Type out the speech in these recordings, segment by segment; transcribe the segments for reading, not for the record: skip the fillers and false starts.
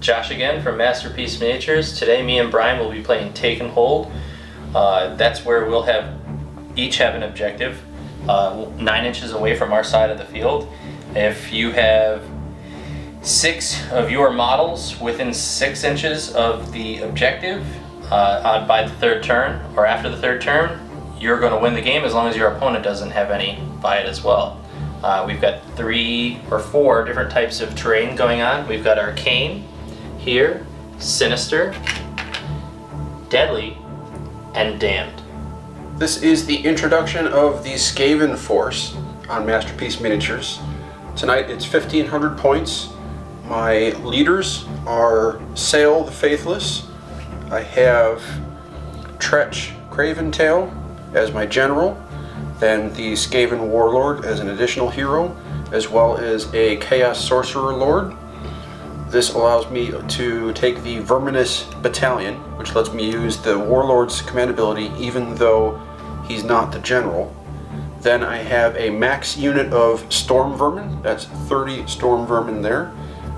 Josh again from Masterpiece Miniatures. Today me and Brian will be playing Take and Hold. That's where we'll each have an objective 9 inches away from our side of the field. If you have 6 of your models within 6 inches of the objective by the 3rd turn or after the 3rd turn, you're going to win the game as long as your opponent doesn't have any by it as well. We've got 3 or 4 different types of terrain going on. We've got Arcane here, Sinister, Deadly, and Damned. This is the introduction of the Skaven force on Masterpiece Miniatures. Tonight it's 1,500 points. My leaders are Sail the Faithless. I have Tretch Craventail as my general, then the Skaven Warlord as an additional hero, as well as a Chaos Sorcerer Lord. This allows me to take the Verminus Battalion, which lets me use the Warlord's command ability even though he's not the general. Then I have a max unit of Storm Vermin, that's 30 Storm Vermin there.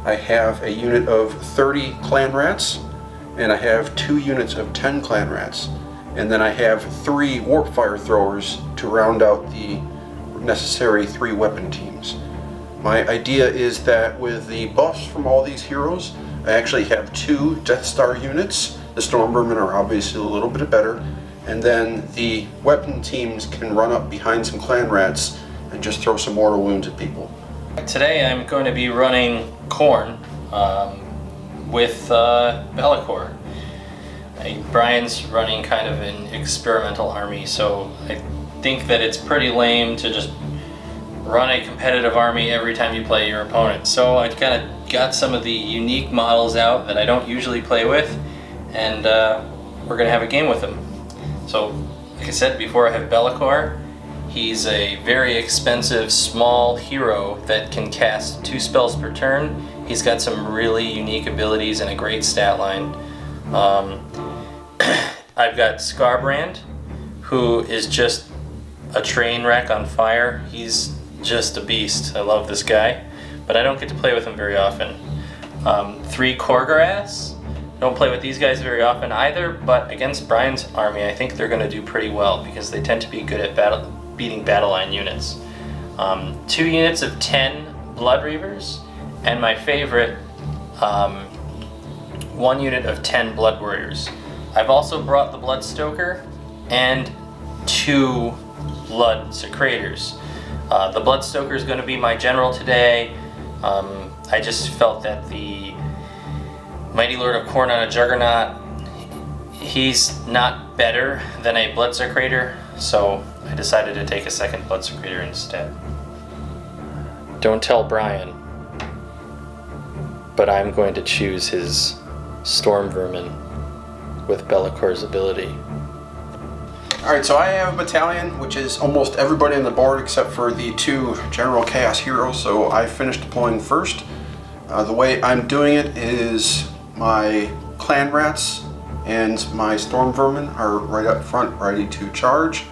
I have a unit of 30 Clan Rats, and I have 2 units of 10 Clan Rats. And then I have 3 Warp Fire Throwers to round out the necessary 3 weapon teams. My idea is that with the buffs from all these heroes, I actually have 2 Death Star units. The Storm Vermin are obviously a little bit better, and then the weapon teams can run up behind some Clan Rats and just throw some mortal wounds at people. Today I'm going to be running Khorne with Be'lakor. Brian's running kind of an experimental army, so I think that it's pretty lame to just run a competitive army every time you play your opponent. So I kind of got some of the unique models out that I don't usually play with, and we're going to have a game with them. So, like I said before, I have Be'lakor. He's a very expensive small hero that can cast 2 spells per turn. He's got some really unique abilities and a great stat line. I've got Scarbrand, who is just a train wreck on fire. He's just a beast. I love this guy, but I don't get to play with him very often. 3 Khorne. Don't play with these guys very often either, but against Brian's army I think they're going to do pretty well because they tend to be good at beating battle line units. 2 units of 10 Blood Reavers, and my favorite, 1 unit of 10 Blood Warriors. I've also brought the Blood Stoker and 2 Blood Secretors. The Blood Stoker is going to be my general today. I just felt that the Mighty Lord of Khorne on a Juggernaut, he's not better than a Blood Secretor, so I decided to take a 2nd Blood Secretor instead. Don't tell Brian, but I'm going to choose his Storm Vermin with Be'lakor's ability. Alright, so I have a battalion, which is almost everybody on the board except for the 2 General Chaos heroes, so I finished deploying first. The way I'm doing it is my Clan Rats and my Storm Vermin are right up front, ready to charge.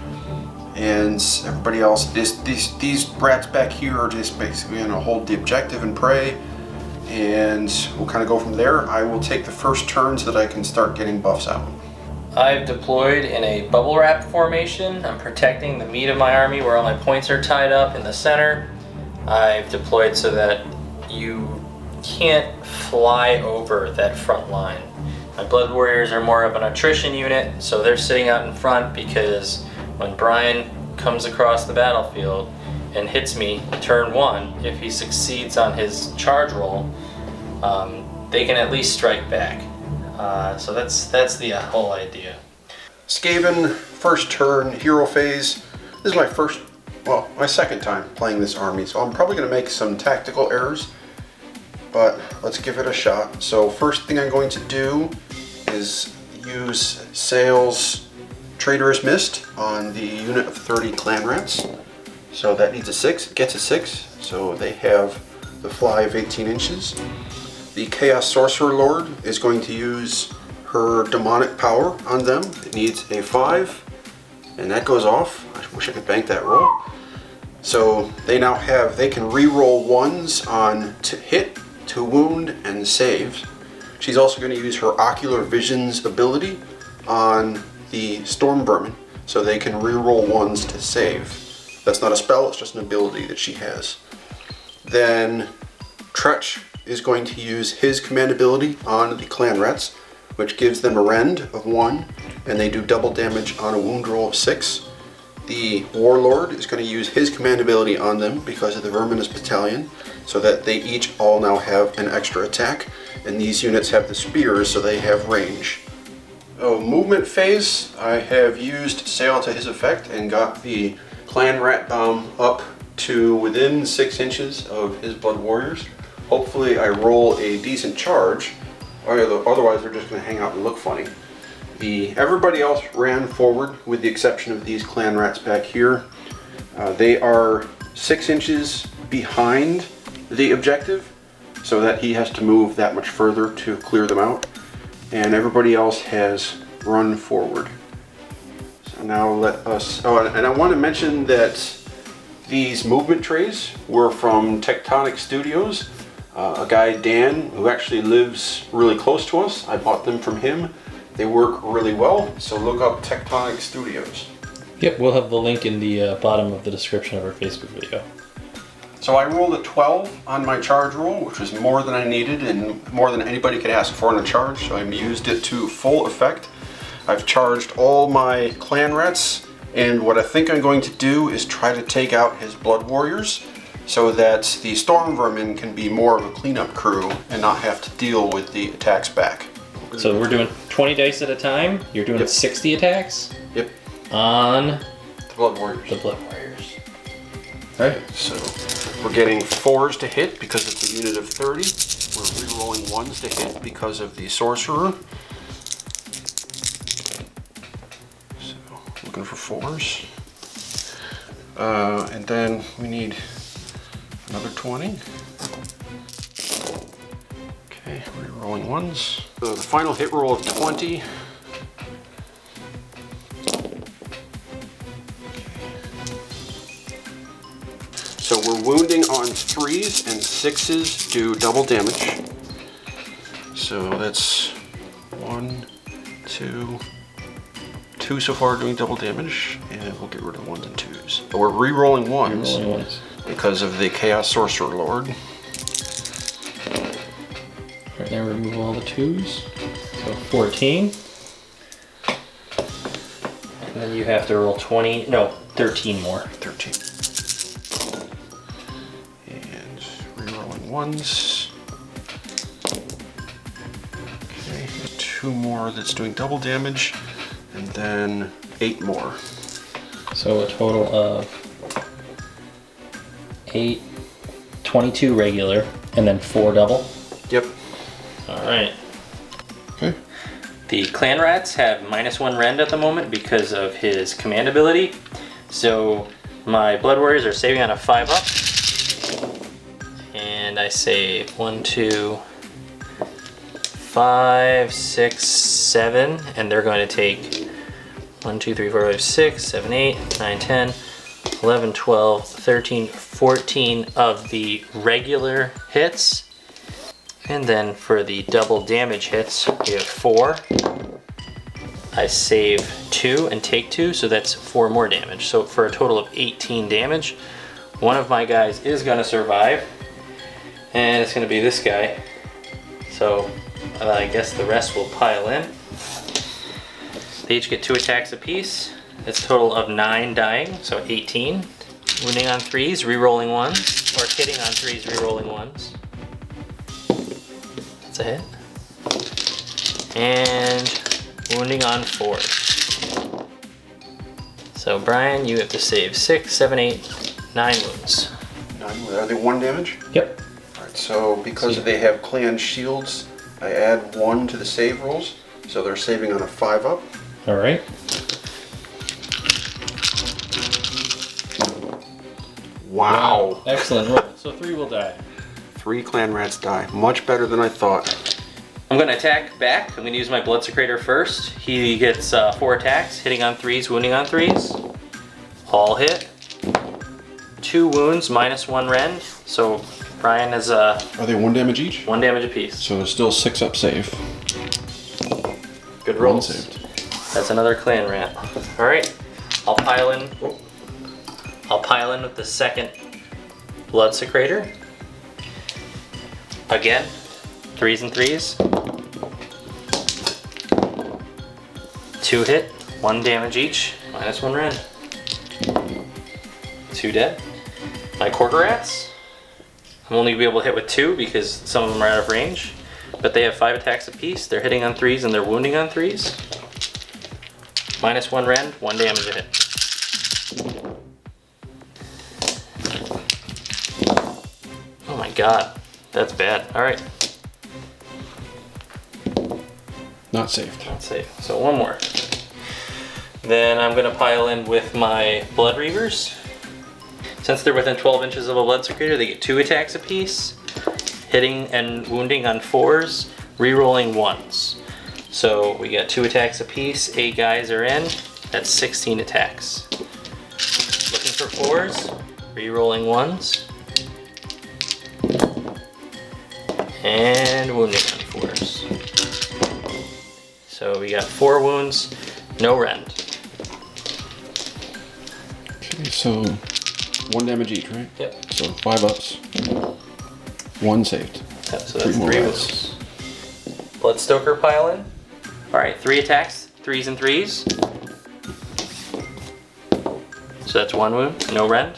And everybody else, these rats back here are just basically going to hold the objective and pray. And we'll kind of go from there. I will take the first turn so that I can start getting buffs out. I've deployed in a bubble wrap formation. I'm protecting the meat of my army where all my points are tied up in the center. I've deployed so that you can't fly over that front line. My Blood Warriors are more of an attrition unit, so they're sitting out in front because when Brian comes across the battlefield and hits me turn 1, if he succeeds on his charge roll, they can at least strike back. So that's the whole idea. Skaven, first turn, hero phase. This is my my 2nd time playing this army, so I'm probably going to make some tactical errors, but let's give it a shot. So first thing I'm going to do is use Sail's Traitorous Mist on the unit of 30 Clan Rats. So that needs a 6, gets a 6, so they have the fly of 18 inches. The Chaos Sorcerer Lord is going to use her demonic power on them. It needs a 5, and that goes off. I wish I could bank that roll. So they can re-roll 1s on to hit, to wound, and save. She's also going to use her Ocular Visions ability on the Storm Vermin, so they can reroll ones to save. That's not a spell, it's just an ability that she has. Then Tretch is going to use his command ability on the Clan Rats, which gives them a rend of 1, and they do double damage on a wound roll of 6. The Warlord is going to use his command ability on them because of the Verminus Battalion, so that they each all now have an extra attack, and these units have the spears, so they have range. Oh, movement phase, I have used Sail to his effect and got the Clan Rat Bomb up to within 6 inches of his Blood Warriors. Hopefully I roll a decent charge, or otherwise they're just going to hang out and look funny. Everybody else ran forward with the exception of these Clan Rats back here. They are 6 inches behind the objective, so that he has to move that much further to clear them out. And everybody else has run forward. So now let us, oh, and I want to mention that these movement trays were from Tectonic Studios. A guy, Dan, who actually lives really close to us. I bought them from him. They work really well, so look up Tectonic Studios. Yep, we'll have the link in the bottom of the description of our Facebook video. So I rolled a 12 on my charge roll, which was more than I needed and more than anybody could ask for in a charge, so I used it to full effect. I've charged all my Clan Rats, and what I think I'm going to do is try to take out his Blood Warriors so that the Storm Vermin can be more of a cleanup crew and not have to deal with the attacks back. So we're doing 20 dice at a time. You're doing 60 attacks? Yep. On the Blood Warriors. The Blood Warriors. Alright, so we're getting 4s to hit because it's a unit of 30. We're re-rolling 1s to hit because of the Sorcerer. So, looking for 4s. And then we need another 20. Okay, re-rolling 1s. So the final hit roll of 20. So we're wounding on 3s and 6s do double damage. So that's 1, 2, 2 so far doing double damage, and we'll get rid of 1s and 2s. But we're re-rolling 1s because of the Chaos Sorcerer Lord. Alright, now remove all the 2s. So 14. And then you have to roll 13 more. 13. Rerolling 1s. Okay, 2 more that's doing double damage, and then 8 more. So a total of 22 regular, and then 4 double. Yep. Alright. Okay. The Clan Rats have -1 rend at the moment because of his command ability. So my Blood Warriors are saving on a 5-up. And I save 1, 2, 5, 6, 7, and they're going to take 1, 2, 3, 4, 5, 6, 7, 8, 9, 10, 11, 12, 13, 14 of the regular hits. And then for the double damage hits, we have 4. I save 2 and take 2, so that's 4 more damage. So for a total of 18 damage, one of my guys is going to survive. And it's going to be this guy. So I guess the rest will pile in. They each get 2 attacks apiece. That's a total of 9 dying, so 18. Wounding on 3s, re-rolling 1s. Or hitting on 3s, re-rolling 1s. That's a hit. And wounding on 4s. So Brian, you have to save 6, 7, 8, 9 wounds. 9, are they 1 damage? Yep. So because they have clan shields, I add 1 to the save rolls, so they're saving on a 5-up. Alright. Wow. Excellent roll. So 3 will die. 3 Clan Rats die. Much better than I thought. I'm going to attack back. I'm going to use my Blood Secretor first. He gets 4 attacks, hitting on 3s, wounding on 3s. All hit. 2 wounds, -1 rend. So Brian is Are they 1 damage each? 1 damage apiece. So there's still 6 up save. Good rolls. 1 saved. That's another clan rat. All right, I'll pile in. I'll pile in with the second Blood Secrator. Again, 3s and 3s. 2 hit, 1 damage each, -1 rend. 2 dead. My Quarter Rats, I'm only gonna be able to hit with 2 because some of them are out of range, but they have 5 attacks apiece. They're hitting on 3s and they're wounding on 3s. -1 rend, 1 damage a hit. Oh my god, that's bad. All right. Not saved. Not safe. So 1 more. Then I'm gonna pile in with my Blood Reavers. Since they're within 12 inches of a Blood Secretor, they get 2 attacks apiece, hitting and wounding on 4s, re-rolling 1s. So we got 2 attacks apiece, 8 guys are in, that's 16 attacks. Looking for 4s, re-rolling 1s, and wounding on 4s. So we got 4 wounds, no rend. Okay, so 1 damage each, right? Yep. So 5 ups. 1 saved. Yep, so 3 that's more 3 rats. wounds. Bloodstoker pile in. Alright, 3 attacks, 3s and 3s. So that's 1 wound, no rend.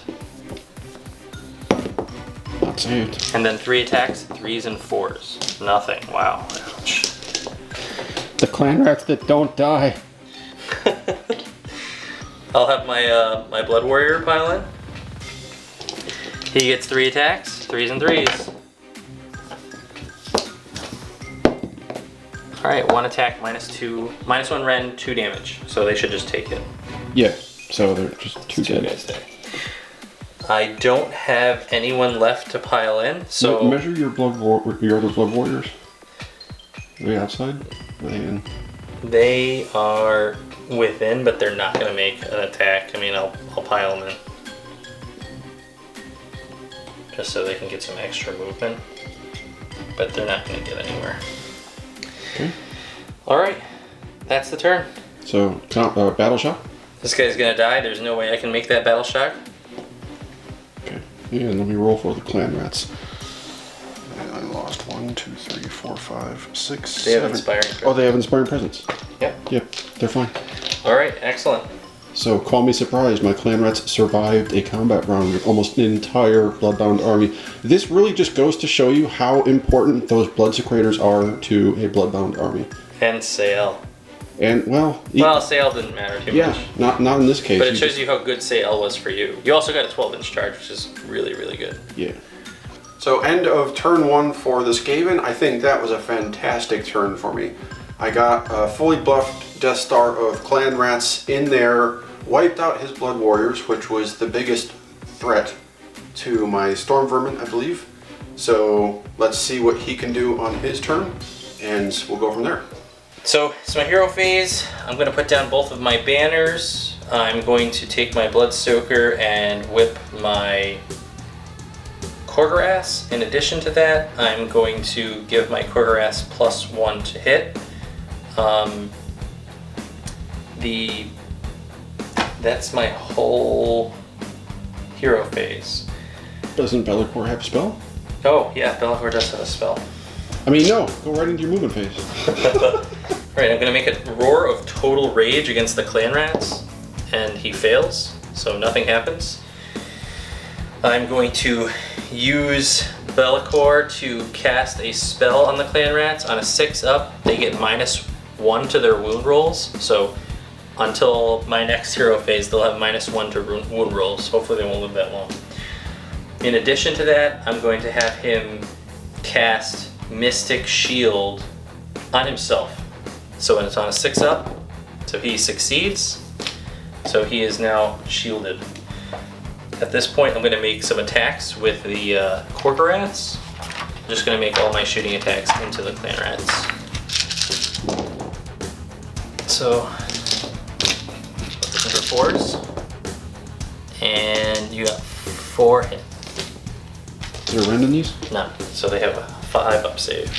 Not saved. And then 3 attacks, 3s and 4s. Nothing. Wow. Ouch. The clan rats that don't die. I'll have my my Blood Warrior pile in. He gets 3 attacks, 3s and 3s. Alright, 1 attack, -1 rend, 2 damage. So they should just take it. Yeah, so they're just 2 2 dead. guys there. I don't have anyone left to pile in, so Measure your your other blood warriors. Are they outside? Are they in? they are within, but they're not going to make an attack. I mean, I'll pile them in. Just so they can get some extra movement. But they're not going to get anywhere. Okay. Alright, that's the turn. So, battle shock? This guy's going to die. There's no way I can make that battle shock. Okay. Yeah, let me roll for the clan rats. I lost 1, 2, 3, 4, 5, 6, They have 7. Inspiring Presence. Oh, they have inspiring presence. Yep. Yep, they're fine. Alright, excellent. So, call me surprised, my clan rats survived a combat round with almost an entire Bloodbound army. This really just goes to show you how important those Blood Secrators are to a Bloodbound army. And Sael. And, well... Well, Sael didn't matter too yeah, much. not in this case. But it shows you how good Sael was for you. You also got a 12-inch charge, which is really, really good. Yeah. So end of turn 1 for the Skaven. I think that was a fantastic turn for me. I got a fully buffed Death Star of Clan Rats in there, wiped out his Blood Warriors, which was the biggest threat to my Storm Vermin, I believe. So let's see what he can do on his turn, and we'll go from there. So it's my hero phase. I'm going to put down both of my banners. I'm going to take my Bloodstoker and whip my Quarterass. In addition to that, I'm going to give my Quarterass +1 to hit. That's my whole hero phase. Doesn't Bellicor have a spell? Oh yeah, Bellicor does have a spell. I mean, no. Go right into your movement phase. Right, I'm going to make a Roar of Total Rage against the Clan Rats, and he fails, so nothing happens. I'm going to use Bellicor to cast a spell on the Clan Rats. On a 6-up, they get -1 to their wound rolls, so until my next hero phase, they'll have -1 to wound rolls. Hopefully they won't live that long. In addition to that, I'm going to have him cast Mystic Shield on himself. So when it's on a 6-up, so he succeeds, so he is now shielded. At this point, I'm going to make some attacks with the Quarterrats. I'm just going to make all my shooting attacks into the Clan Rats. So, looking for 4s, and you got 4 hit. there a rend in these? No, so they have a 5 up save.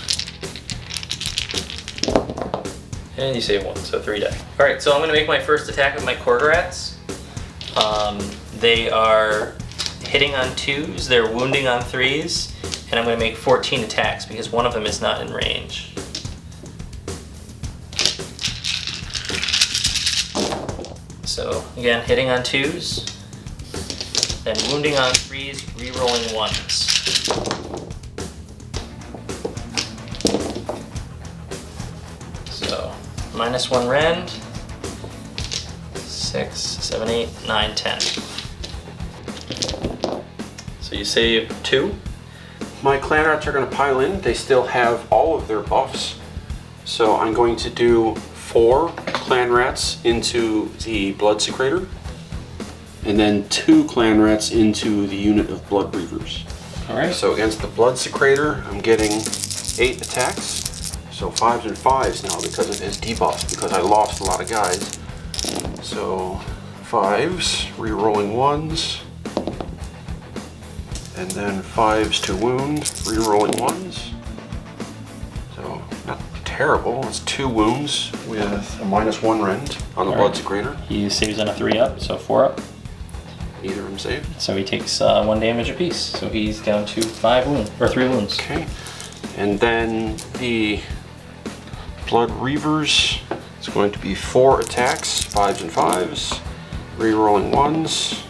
And you save 1, so 3 die. Alright, so I'm going to make my first attack with my Khorne. They are hitting on 2s, they're wounding on 3s, and I'm going to make 14 attacks because one of them is not in range. So again, hitting on 2s, then wounding on 3s, re-rolling 1s. So -1 rend, 6, 7, 8, 9, 10. So you save 2. My clan rats are going to pile in. They still have all of their buffs. So I'm going to do 4 clan rats into the blood secretor, and then 2 clan rats into the unit of blood reavers. Alright. So against the blood secretor, I'm getting 8 attacks. So 5s and 5s now because of his debuff, because I lost a lot of guys. So 5s, re-rolling 1s, and then 5s to wound, re-rolling 1s. So not terrible. It's 2 wounds with a -1 rend on the blood secretor. He saves on a 3 up, so 4 up. Neither of them saved. So he takes 1 damage apiece. So he's down to 5 wounds, or 3 wounds. Okay. And then the blood reavers, it's going to be 4 attacks, 5s and 5s, re-rolling 1s.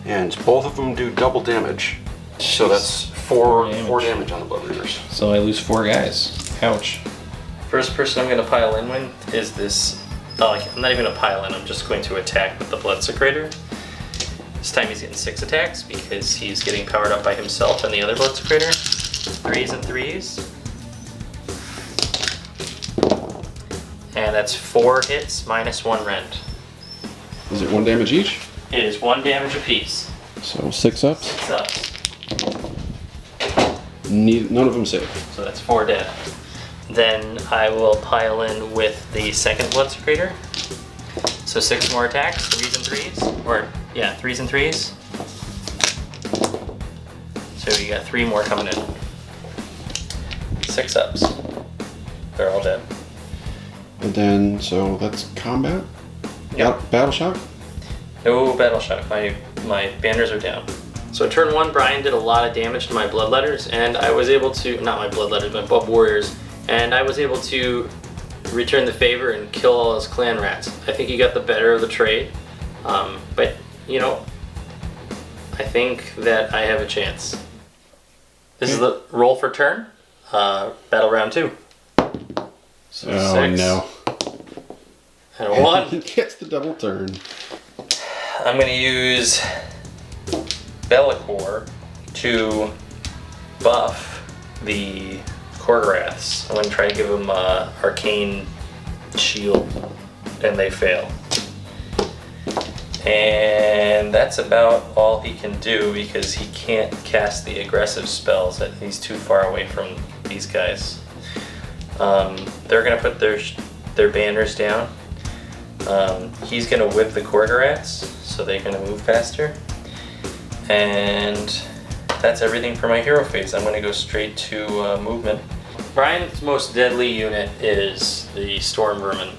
And both of them do double damage. So that's 4 damage on the blood reavers. So I lose 4 guys. Ouch. First person I'm going to pile in with is this. I'm not even going to pile in, I'm just going to attack with the blood secretor. This time he's getting 6 attacks because he's getting powered up by himself and the other blood secretor. 3s and 3s. And that's 4 hits, -1 rend. Is it 1 damage each? It is 1 damage apiece. So 6 ups. 6 ups. None of them save. So that's 4 dead. Then I will pile in with the second blood secretor. So 6 more attacks, 3s and 3s. Or, yeah, 3s and 3s. So you got 3 more coming in. 6 ups. They're all dead. And then, so that's combat? Yep. Battle shock? No battle shock. My banners are down. So turn 1, Brian did a lot of damage to my bloodletters, and I was able to, not my bloodletters, my buff warriors, and I was able to return the favor and kill all his clan rats. I think he got the better of the trade, but you know, I think that I have a chance. This is the roll for turn, battle round 2. So 6. No. And a 1. He gets the double turn. I'm going to use Bellicor to buff the Khorne. I'm going to try to give him arcane shield, and they fail. And that's about all he can do because he can't cast the aggressive spells. That he's too far away from these guys. They're going to put their banners down. He's going to whip the Khorne, so they're going to move faster. And that's everything for my hero phase. I'm going to go straight to movement. Brian's most deadly unit is the Storm Vermin.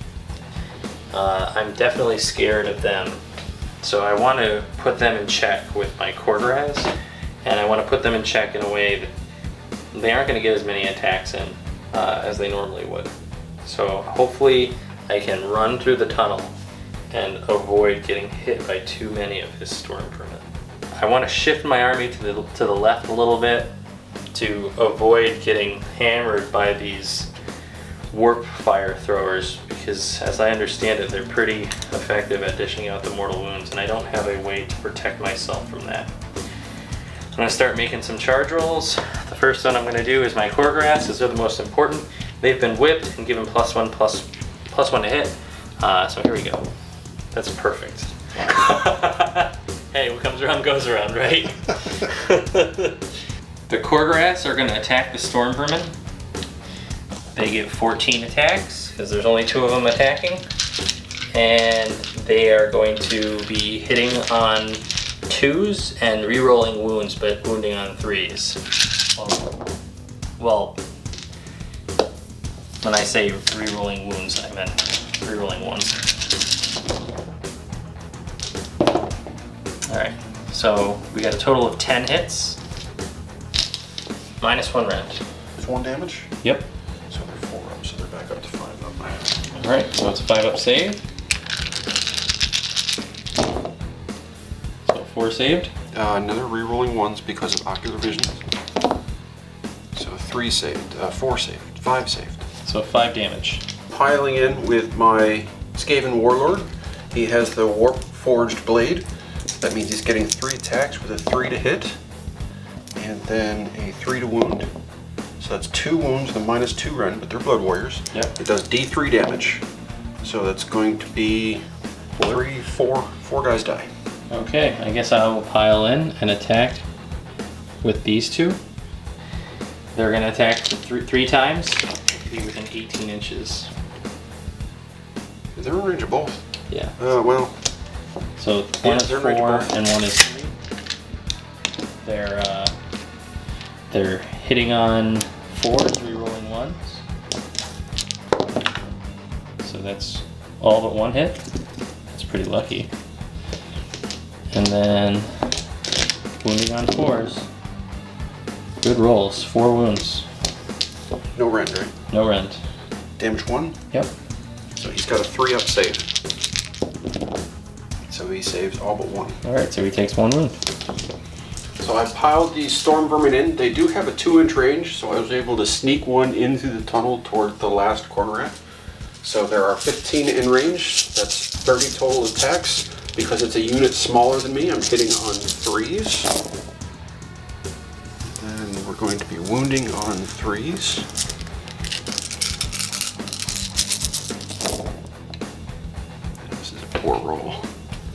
I'm definitely scared of them. So I want to put them in check with my Khorne, and I want to put them in check in a way that they aren't going to get as many attacks in as they normally would. So hopefully I can run through the tunnel and avoid getting hit by too many of his Storm Vermin. I want to shift my army to the left a little bit to avoid getting hammered by these warp fire throwers, because as I understand it, they're pretty effective at dishing out the mortal wounds, and I don't have a way to protect myself from that. I'm going to start making some charge rolls. The first one I'm going to do is my Khorne, as they're the most important. They've been whipped and given +1 +1 to hit. So here we go. That's perfect. Hey, what comes around goes around, right? The Khorne are going to attack the Storm Vermin. They get 14 attacks, because there's only 2 of them attacking. And they are going to be hitting on 2s and re-rolling wounds, but wounding on 3s. Well, when I say re-rolling wounds, I meant re-rolling 1s. Alright, so we got a total of 10 hits. Minus 1 rend. It's 1 damage? Yep. So they're 4 up, so they're back up to 5 up. Alright, so it's a 5 up save. So 4 saved. Another re-rolling 1s because of ocular vision. So 3 saved, 4 saved, 5 saved. So 5 damage. Piling in with my Skaven Warlord. He has the Warp Forged Blade. That means he's getting 3 attacks with a 3 to hit, and then a 3 to wound. So that's 2 wounds with a minus 2 rend, but they're Blood Warriors. Yep. It does D3 damage. So that's going to be 4 guys die. Okay, I guess I will pile in and attack with these 2. They're going to attack 3 times, be within 18 inches. They're in range of both. Yeah. Well. So one is they're 4 rangeable. and one is 3. They're hitting on 4s, rerolling 1s. So that's all but 1 hit. That's pretty lucky. And then wounding on 4s. Good rolls. 4 wounds. No rend, right? No rend. Damage 1. Yep. So he's got a 3 up save. So he saves all but 1. Alright, so he takes 1 wound. So I piled the Storm Vermin in. They do have a 2-inch range, so I was able to sneak one into the tunnel toward the last corner. So there are 15 in range. That's 30 total attacks. Because it's a unit smaller than me, I'm hitting on 3s. And we're going to be wounding on 3s. This is a poor roll.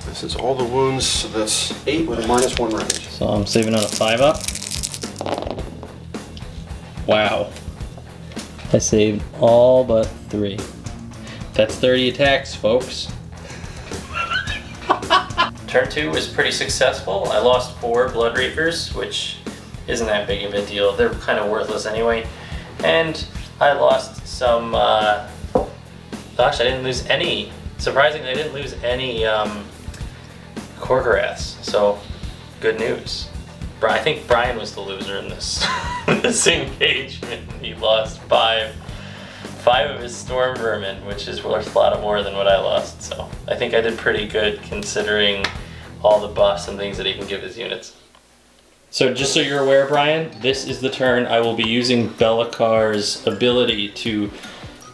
This is all the wounds, so that's 8 with a minus 1 range. So I'm saving on a 5 up. Wow. I saved all but 3. That's 30 attacks, folks. Turn 2 was pretty successful. I lost 4 Blood Reapers, which isn't that big of a deal. They're kind of worthless anyway. And I lost some, gosh, I didn't lose any. Surprisingly, I didn't lose any Korgoraths, so good news. I think Brian was the loser in this, this engagement. He lost 5 of his Storm Vermin, which is worth a lot more than what I lost. So I think I did pretty good considering all the buffs and things that he can give his units. So just so you're aware, Brian, this is the turn I will be using Bellacar's ability to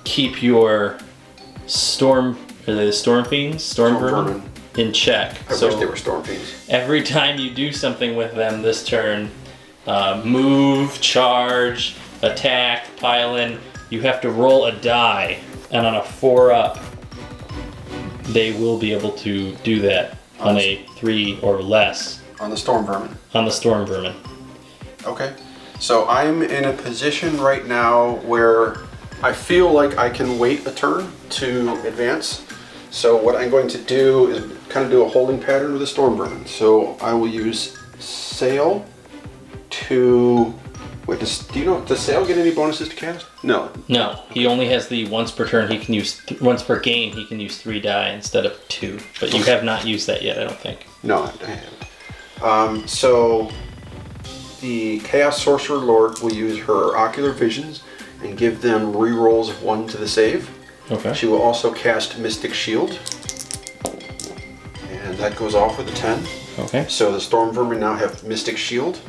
keep your Storm Fiends? Storm Vermin? In check. I wish they were Storm Fiends. Every time you do something with them this turn, move, charge, attack, pile in, you have to roll a die, and on a 4 up, they will be able to do that on a 3 or less. On the Storm Vermin. On the Storm Vermin. Okay. So I'm in a position right now where I feel like I can wait a turn to advance. So what I'm going to do is kind of do a holding pattern with the Storm Vermin. So I will use Sail to... Wait, do you know, does Sail get any bonuses to cast? No. No, he only has the once per turn, he can use, once per game, he can use 3 die instead of 2. But you have not used that yet, I don't think. No, I haven't. So the Chaos Sorcerer Lord will use her Ocular Visions and give them rerolls of 1 to the save. Okay. She will also cast Mystic Shield, and that goes off with a 10. Okay. So the Storm Vermin now have Mystic Shield.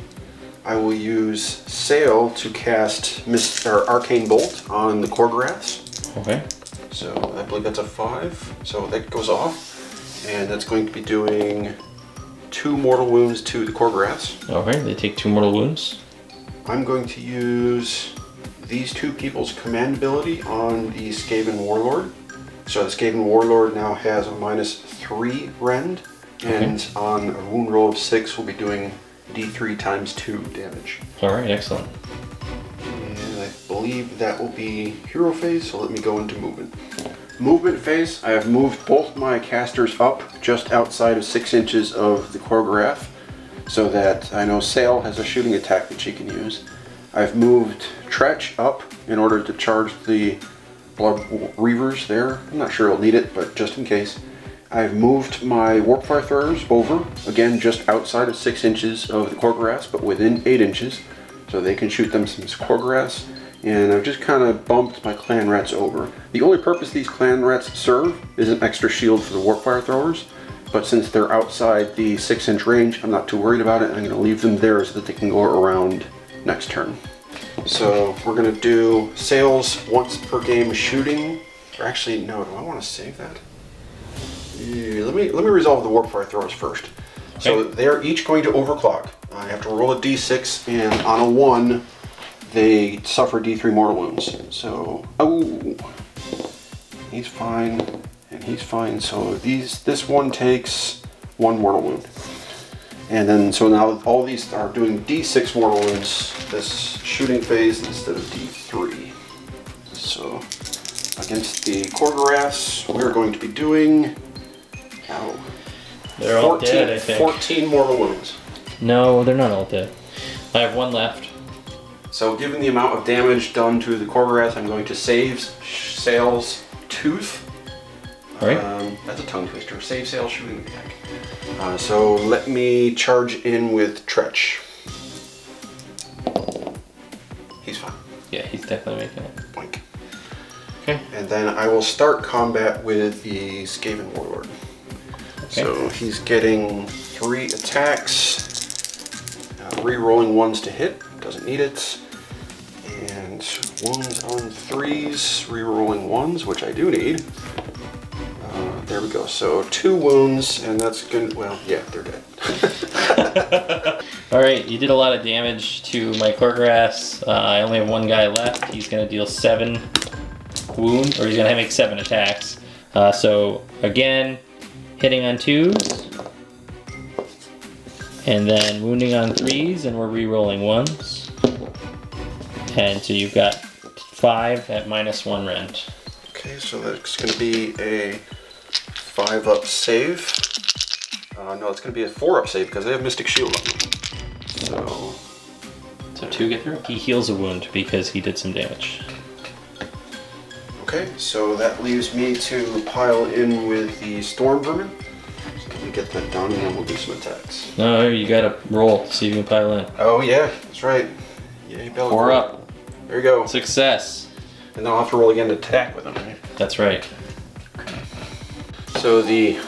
I will use Sail to cast Arcane Bolt on the Korgoraths. Okay. So I believe that's a 5. So that goes off, and that's going to be doing 2 mortal wounds to the Korgoraths. Okay, they take 2 mortal wounds. I'm going to use these 2 people's command ability on the Skaven Warlord. So the Skaven Warlord now has a minus 3 rend, and on a wound roll of 6 we'll be doing D3 times 2 damage. Alright, excellent. And I believe that will be hero phase, so let me go into movement. movement phase, I have moved both my casters up just outside of 6 inches of the choreograph, so that I know Sail has a shooting attack that she can use. I've moved Tretch up in order to charge the Blood Reavers there. I'm not sure I'll need it, but just in case. I've moved my Warpfire Throwers over, again just outside of 6 inches of the choreographs, but within 8 inches, so they can shoot them some choreographs. And I've just kind of bumped my Clan Rats over. The only purpose these Clan Rats serve is an extra shield for the Warpfire Throwers, but since they're outside the 6-inch range, I'm not too worried about it. I'm going to leave them there so that they can go around next turn. So we're going to do Sails once per game shooting. Or actually, no, do I want to save that? Yeah, let me resolve the Warpfire Throwers first. Okay. So they're each going to overclock. I have to roll a d6, and on a 1, they suffer d3 mortal wounds. So, oh, he's fine, and he's fine. So this one takes 1 mortal wound. And then, so now all these are doing d6 mortal wounds this shooting phase instead of d3. So, against the choreographs, we're going to be doing, they're all dead, I think. 14 mortal wounds. No, they're not all dead. I have 1 left. So given the amount of damage done to the choreographs, I'm going to save Sail's Tooth. Alright. That's a tongue twister. Save Sail's shooting attack. So let me charge in with Tretch. He's fine. Yeah, he's definitely making it. Boink. Okay. And then I will start combat with the Skaven Warlord. Okay. So he's getting 3 attacks, re-rolling 1s to hit, doesn't need it, and 1s on 3s, re-rolling 1s, which I do need. There we go, so 2 wounds, and that's good. Well, yeah, they're dead. Alright, you did a lot of damage to my choreographs. I only have 1 guy left. He's going to deal 7 wounds, or he's going to make 7 attacks. So again, hitting on 2s, and then wounding on 3s, and we're re-rolling 1s. And so you've got 5 at -1 rend. Okay, so that's going to be a 5-up save. No, it's going to be a 4-up save because they have Mystic Shield on them. So 2 get through. He heals a wound because he did some damage. Okay, so that leaves me to pile in with the Storm Vermin. So let me get that done and then we'll do some attacks. No, you gotta roll to see if you can pile in. Oh yeah, that's right. Yay, Bellicor. 4 up. There you go. Success. And then I'll have to roll again to attack with them, right? That's right. So the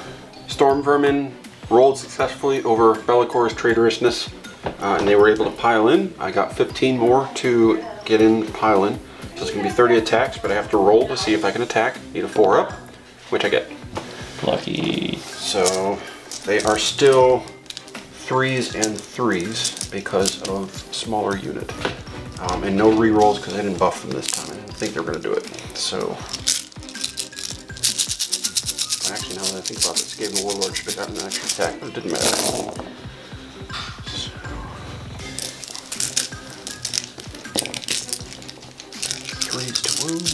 Storm Vermin rolled successfully over Bellicor's traitorousness, and they were able to pile in. I got 15 more to get in, pile in. So it's going to be 30 attacks, but I have to roll to see if I can attack. Need a 4-up, which I get. Lucky. So they are still 3s and 3s because of smaller unit. And no re-rolls because I didn't buff them this time. I didn't think they were going to do it. So actually, now that I think about it, Skaven Warlord should have gotten an extra attack, but it didn't matter. So 3s to wound.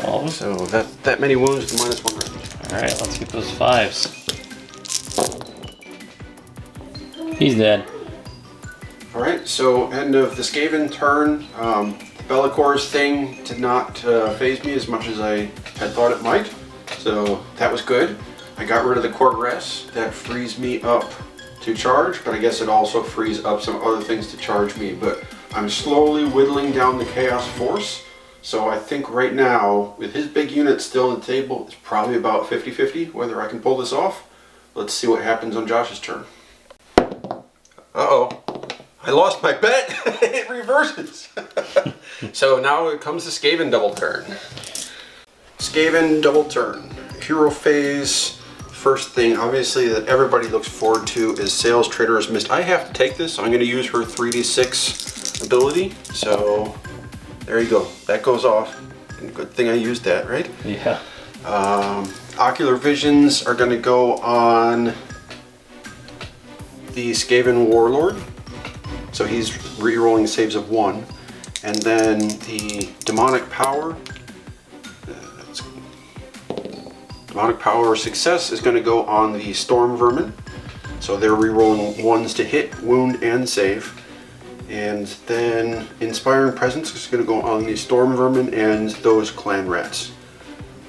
Oh. So that many wounds to -1 rend. Alright, let's get those 5s. He's dead. Alright, so end of the Skaven turn. Bellicor's thing did not phase me as much as I had thought it might. So that was good. I got rid of the Choreographs. That frees me up to charge, but I guess it also frees up some other things to charge me. But I'm slowly whittling down the Chaos Force. So I think right now, with his big unit still on the table, it's probably about 50-50 whether I can pull this off. Let's see what happens on Josh's turn. Uh-oh. I lost my bet. It reverses. So now it comes to Skaven double turn. Skaven double turn. Hero phase. First thing, obviously, that everybody looks forward to is Sail's Traitorous Mist. I have to take this, so I'm going to use her 3d6 ability. So there you go. That goes off. Good thing I used that, right? Yeah. Ocular Visions are going to go on the Skaven Warlord. So he's re-rolling saves of 1. And then the Demonic Power Demonic Power success is going to go on the Storm Vermin. So they're rerolling 1s to hit, wound, and save. And then Inspiring Presence is going to go on the Storm Vermin and those Clan Rats.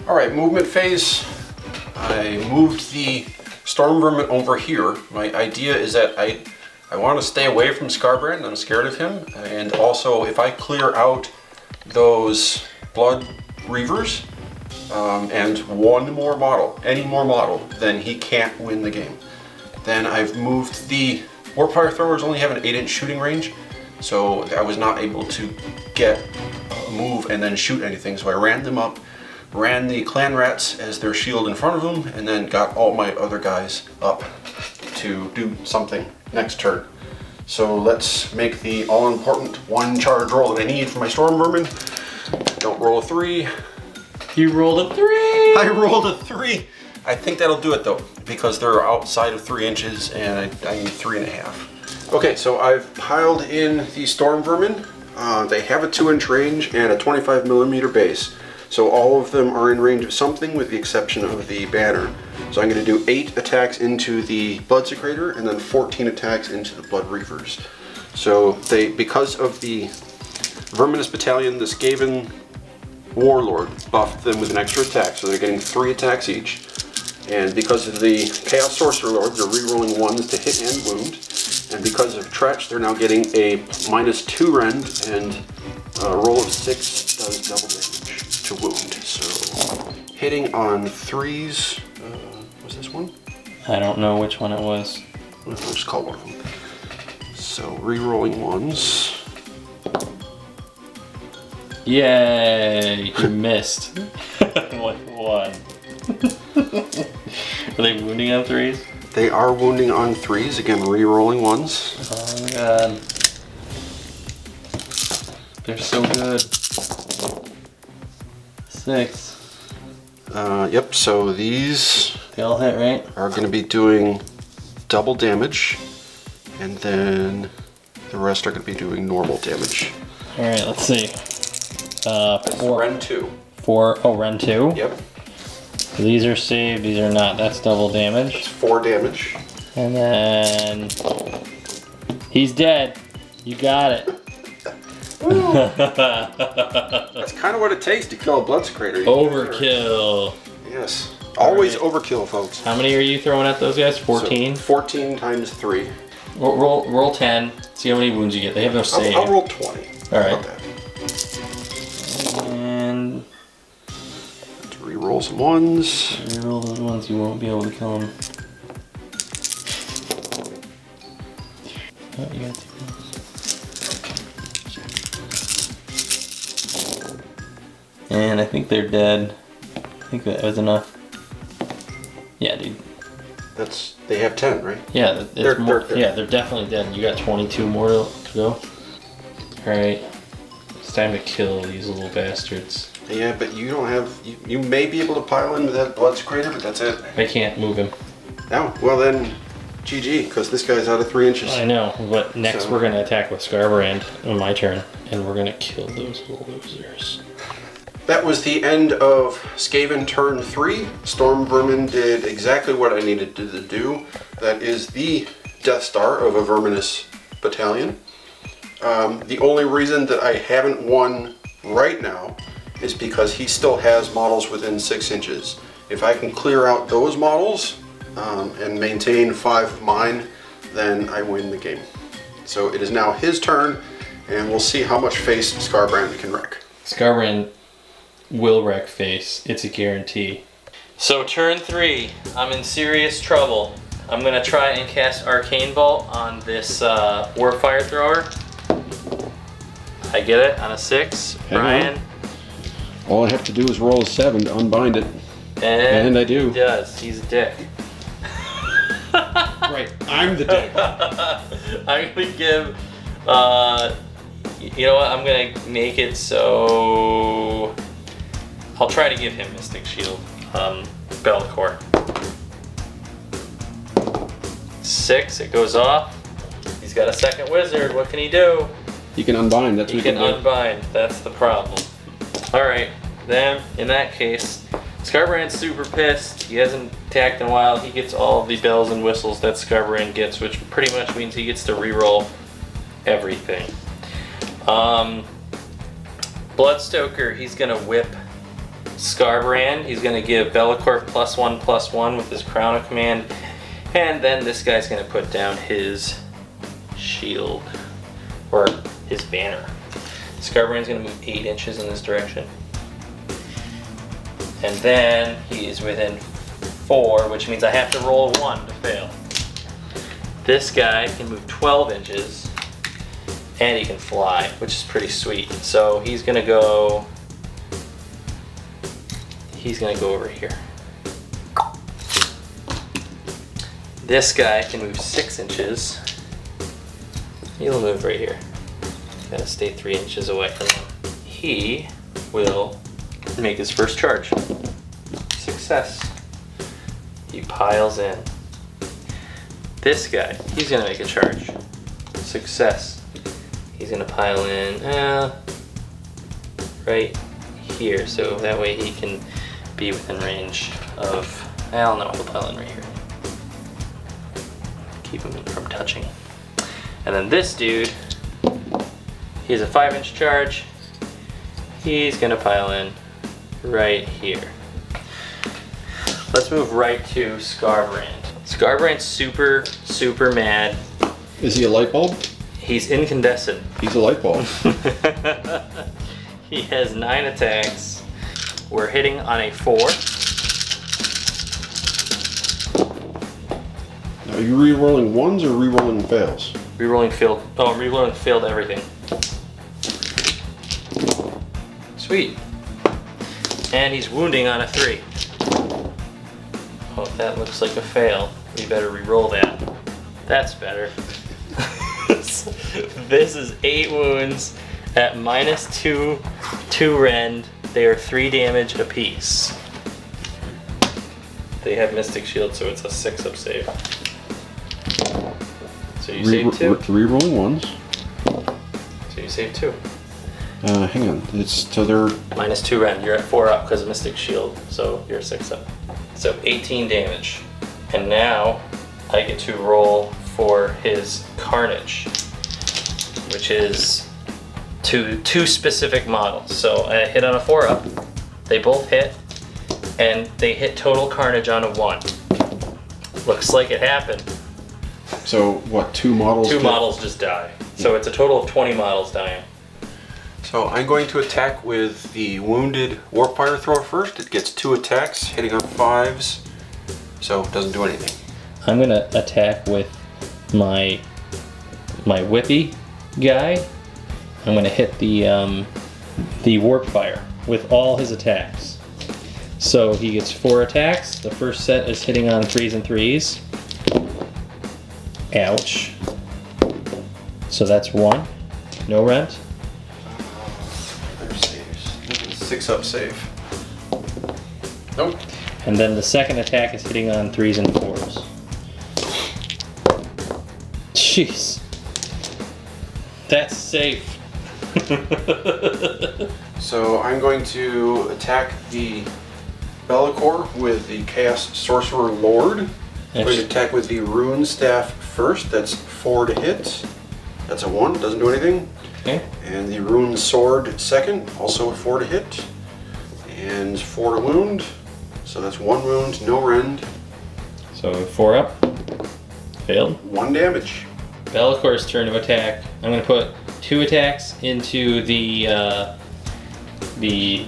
Alright, movement phase. I moved the Storm Vermin over here. My idea is that I want to stay away from Scarbrand. I'm scared of him. And also, if I clear out those Blood Reavers and one more model, any more model, then he can't win the game. Then I've moved the Warfire Throwers only have an 8-inch shooting range, so I was not able to get a move and then shoot anything. So I ran them up, ran the Clan Rats as their shield in front of them, and then got all my other guys up to do something next turn. So let's make the all-important 1 charge roll that I need for my Storm Vermin. Don't roll a 3. You rolled a 3! I rolled a 3! I think that'll do it though, because they're outside of 3 inches and I need 3.5. Okay, so I've piled in the Storm Vermin. They have a 2-inch range and a 25mm base. So all of them are in range of something with the exception of the banner. So I'm going to do 8 attacks into the Blood Secretor and then 14 attacks into the Blood Reavers. So because of the Verminus Battalion, the Skaven Warlord buffed them with an extra attack, so they're getting 3 attacks each. And because of the Chaos Sorcerer Lord, they're rerolling 1s to hit and wound. And because of Tretch, they're now getting a -2 rend, and a roll of 6 does double damage to wound. So hitting on 3s, was this one? I don't know which one it was. I'll just call one of them. So rerolling 1s. Yay! You missed. One. Are they wounding on 3s? They are wounding on 3s, again re-rolling 1s. Oh my god. They're so good. 6. Yep, so these They all hit, right? are going to be doing double damage, and then the rest are going to be doing normal damage. Alright, let's see. 4. Ren 2. 4. Oh, Ren 2? Yep, So these are saved, these are not. That's double damage. it's 4 damage. And then he's dead. You got it. That's kind of what it takes to kill a Blood Secretor. Overkill. Yes, always All overkill, folks. How many are you throwing at those guys? 14? So 14 times 3. Roll 10. See how many wounds you get. They have no save. I'll roll 20. All right. Okay. And Let's re-roll some 1s. roll those ones. You won't be able to kill them. Oh, you got 2. And I think they're dead. I think that was enough. Yeah, dude. They have 10, right? Yeah, it's They're they're definitely dead. You got 22 more to go. Alright. It's time to kill these little bastards. Yeah, but you don't have. You may be able to pile in with that Blood Secretor, but that's it. I can't move him. No, well then, GG, because this guy's out of 3 inches. I know, but next So- we're gonna attack with Scarbrand on my turn, and we're gonna kill those little losers. That was the end of Skaven turn 3. Storm Vermin did exactly what I needed to do. That is the Death Star of a Verminus battalion. The only reason that I haven't won right now is because he still has models within 6 inches. If I can clear out those models and maintain 5 of mine, then I win the game. So it is now his turn, and we'll see how much face Scarbrand can wreck. Scarbrand will wreck face. It's a guarantee. So turn 3, I'm in serious trouble. I'm gonna try and cast Arcane Bolt on this Warfire Thrower. I get it on a 6. Brian. All I have to do is roll a 7 to unbind it. And I do. He does. He's a dick. Right, I'm the dick. I'm gonna give. You know what? I'm gonna make it so. I'll try to give him Mystic Shield. Bellicor. 6. It goes off. He's got a second wizard. What can he do? You can unbind, He can unbind. That's the problem. Alright, then in that case, Scarbrand's super pissed. He hasn't attacked in a while. He gets all the bells and whistles that Scarbrand gets, which pretty much means he gets to reroll everything. Bloodstoker, he's gonna whip Scarbrand. He's gonna give Bellicorp +1/+1 with his Crown of Command, and then this guy's gonna put down his shield, or his banner. Scarbrand's gonna move 8 inches in this direction. And then he is within 4, which means I have to roll a 1 to fail. This guy can move 12 inches, and he can fly, which is pretty sweet. So he's gonna go over here. This guy can move 6 inches. He'll move right here. Gotta stay 3 inches away from him. He will make his first charge. Success. He piles in. This guy, he's gonna make a charge. Success. He's gonna pile in right here, so that way he can be within range of, I don't know, he'll pile in right here. Keep him from touching. And then this dude, he has a 5-inch charge. He's gonna pile in right here. Let's move right to Scarbrand. Scarbrand's super, super mad. Is he a light bulb? He's incandescent. He's a light bulb. He has 9 attacks. We're hitting on a 4. Now, are you re-rolling ones or re-rolling fails? Rerolling failed. Oh, I'm rerolling failed everything. Sweet. And he's wounding on a 3. Oh, that looks like a fail. We better re-roll that. That's better. This is 8 wounds at -2 rend. They are 3 damage apiece. They have Mystic Shield, so it's a 6-up save. So you save 2. Re-rolling ones. So you save 2. Hang on. So they're -2 rend. You're at 4 up because of Mystic Shield, so you're 6 up. So 18 damage. And now I get to roll for his Carnage, which is two specific models. So I hit on a 4 up. They both hit, and they hit total Carnage on a 1. Looks like it happened. So what? 2 models? 2 models just die. So it's a total of 20 models dying. So I'm going to attack with the wounded Warpfire Thrower first. It gets 2 attacks, hitting on 5s, so it doesn't do anything. I'm gonna attack with my whippy guy. I'm gonna hit the Warpfire with all his attacks. So he gets 4 attacks. The first set is hitting on 3s and 3s. Ouch. So that's 1. No rent. 6-up save. Nope. And then the second attack is hitting on 3s and 4s. Jeez. That's safe. So I'm going to attack the Bellicorp with the Chaos Sorcerer Lord. I'm going to attack with the Rune Staff first. That's 4 to hit. That's a 1. Doesn't do anything. Okay. And the Rune Sword second, also a 4 to hit. And 4 to wound. So that's 1 wound, no rend. So 4 up. Failed. 1 damage. Bellicor's turn to attack. I'm going to put 2 attacks into the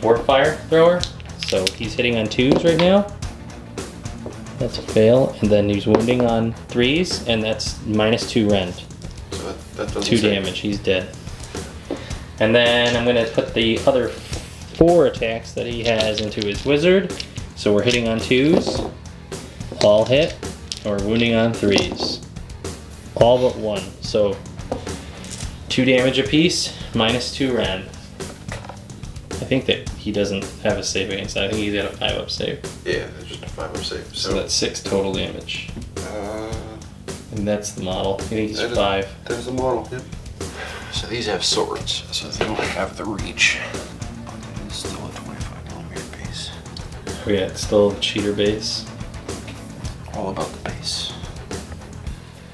Warpfire Thrower. So he's hitting on 2s right now. That's a fail. And then he's wounding on 3s, and that's -2 rend. So that doesn't 2 save. damage. He's dead. And then I'm going to put the other 4 attacks that he has into his wizard. So we're hitting on 2s. All hit. Or wounding on 3s. All but 1. So 2 damage apiece, -2 rend. I think that he doesn't have a save against that. I think he's got a 5-up save. Yeah, it's just a 5-up save. So that's 6 total damage. And that's the model. I think he's that is- 5. That is the model, yep. So these have swords, so they don't have the reach. But it is still a 25mm piece. Oh yeah, it's still cheater base. All about the base.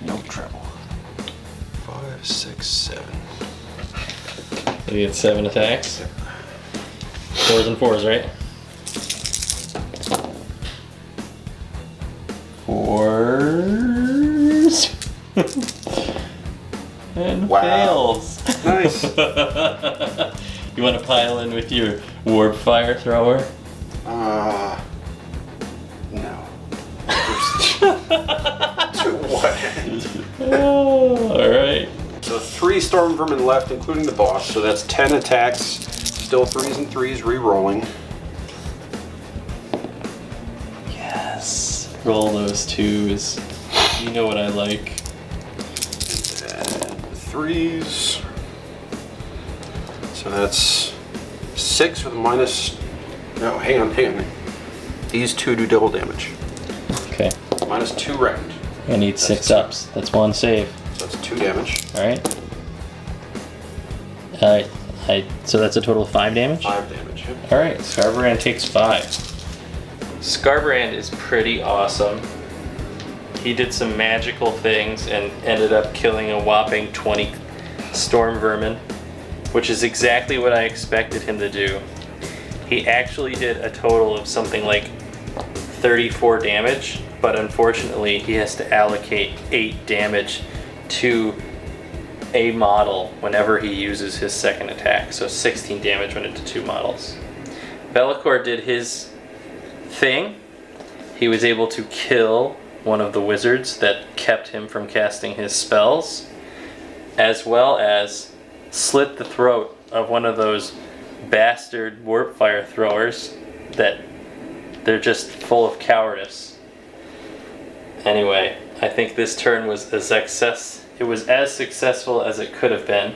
No trouble. 5, 6, 7. You get 7 attacks. 4s and 4s, right? 4s. And Wow. fails. Nice. You want to pile in with your warp fire thrower? No. To what end? Oh, alright. So 3 storm vermin left, including the boss. So that's 10 attacks. Still 3s and 3s, re-rolling. Yes. Roll those 2s. You know what I like. 3s. So that's 6 with a minus. No, hang on. These 2 do double damage. Okay. Minus 2 rend. I need 6 ups. That's 1 save. So that's 2 damage. Alright. So that's a total of 5 damage? 5 damage. Yep. Alright, Scarbrand takes 5. Scarbrand is pretty awesome. He did some magical things and ended up killing a whopping 20 storm vermin, which is exactly what I expected him to do. He actually did a total of something like 34 damage, but unfortunately he has to allocate 8 damage to a model whenever he uses his second attack, so 16 damage went into 2 models. Bellicor did his thing. He was able to kill one of the wizards that kept him from casting his spells, as well as slit the throat of one of those bastard warp fire throwers that they're just full of cowardice. Anyway, I think this turn was a success. It was as successful as it could have been,